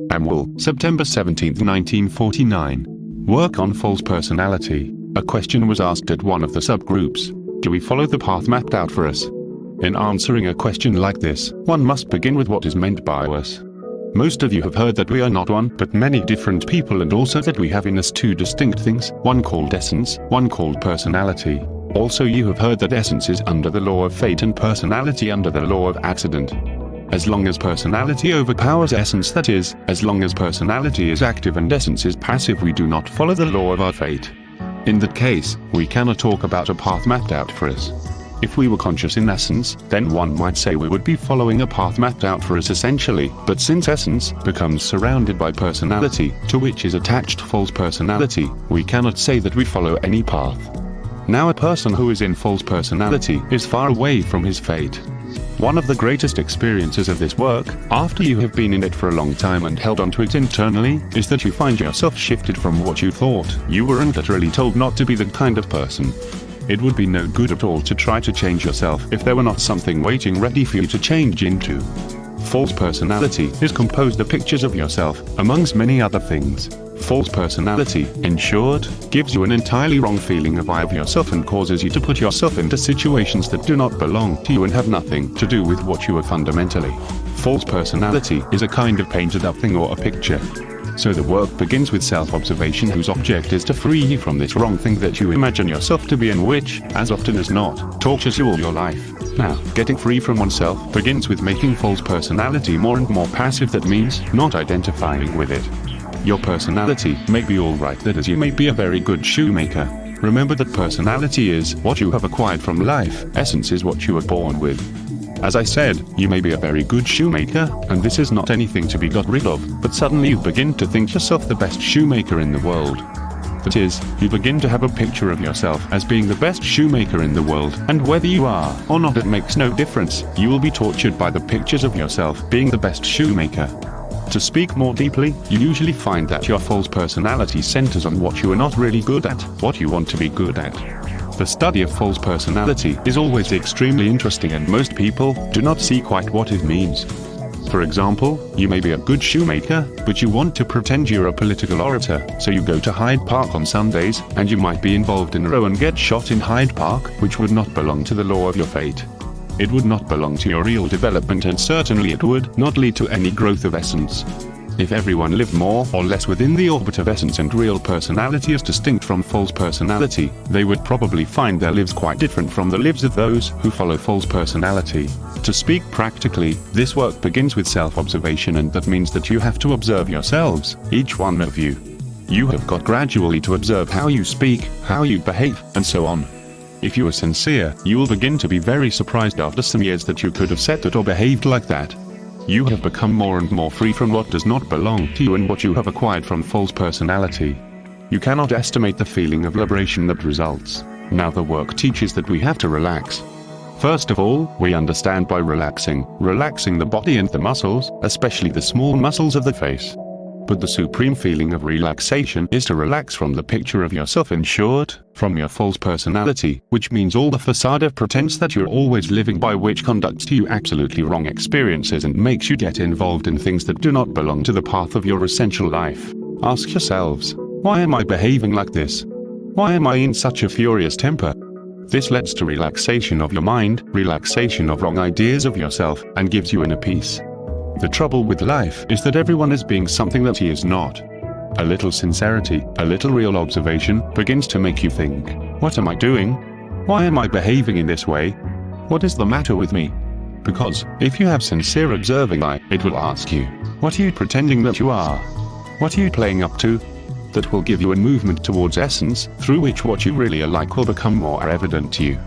Amwell, September 17, 1949. Work on false personality. A question was asked at one of the subgroups. Do we follow the path mapped out for us? In answering a question like this, one must begin with what is meant by us. Most of you have heard that we are not one, but many different people, and also that we have in us two distinct things, one called essence, one called personality. Also you have heard that essence is under the law of fate and personality under the law of accident. As long as personality overpowers essence, that is, as long as personality is active and essence is passive, we do not follow the law of our fate. In that case, we cannot talk about a path mapped out for us. If we were conscious in essence, then one might say we would be following a path mapped out for us essentially, but since essence becomes surrounded by personality, to which is attached false personality, we cannot say that we follow any path. Now a person who is in false personality is far away from his fate. One of the greatest experiences of this work, after you have been in it for a long time and held onto it internally, is that you find yourself shifted from what you thought you were and literally told not to be that kind of person. It would be no good at all to try to change yourself if there were not something waiting ready for you to change into. False personality is composed of pictures of yourself, amongst many other things. False personality, in short, gives you an entirely wrong feeling of yourself and causes you to put yourself into situations that do not belong to you and have nothing to do with what you are fundamentally. False personality is a kind of painted up thing or a picture. So the work begins with self-observation, whose object is to free you from this wrong thing that you imagine yourself to be and which, as often as not, tortures you all your life. Now, getting free from oneself begins with making false personality more and more passive. That means not identifying with it. Your personality may be alright, that is, you may be a very good shoemaker. Remember that personality is what you have acquired from life, essence is what you were born with. As I said, you may be a very good shoemaker, and this is not anything to be got rid of, but suddenly you begin to think yourself the best shoemaker in the world. That is, you begin to have a picture of yourself as being the best shoemaker in the world, and whether you are or not, it makes no difference. You will be tortured by the pictures of yourself being the best shoemaker. To speak more deeply, you usually find that your false personality centers on what you are not really good at, what you want to be good at. The study of false personality is always extremely interesting, and most people do not see quite what it means. For example, you may be a good shoemaker, but you want to pretend you're a political orator, so you go to Hyde Park on Sundays, and you might be involved in a row and get shot in Hyde Park, which would not belong to the law of your fate. It would not belong to your real development, and certainly it would not lead to any growth of essence. If everyone lived more or less within the orbit of essence and real personality as distinct from false personality, they would probably find their lives quite different from the lives of those who follow false personality. To speak practically, this work begins with self-observation, and that means that you have to observe yourselves, each one of you. You have got gradually to observe how you speak, how you behave, and so on. If you are sincere, you will begin to be very surprised after some years that you could have said that or behaved like that. You have become more and more free from what does not belong to you and what you have acquired from false personality. You cannot estimate the feeling of liberation that results. Now the work teaches that we have to relax. First of all, we understand by relaxing the body and the muscles, especially the small muscles of the face. But the supreme feeling of relaxation is to relax from the picture of yourself, in short, from your false personality, which means all the facade of pretense that you're always living by, which conducts to you absolutely wrong experiences and makes you get involved in things that do not belong to the path of your essential life. Ask yourselves, why am I behaving like this? Why am I in such a furious temper? This leads to relaxation of your mind, relaxation of wrong ideas of yourself, and gives you inner peace. The trouble with life is that everyone is being something that he is not. A little sincerity, a little real observation, begins to make you think, what am I doing? Why am I behaving in this way? What is the matter with me? Because, if you have sincere observing eye, it will ask you, what are you pretending that you are? What are you playing up to? That will give you a movement towards essence, through which what you really are like will become more evident to you.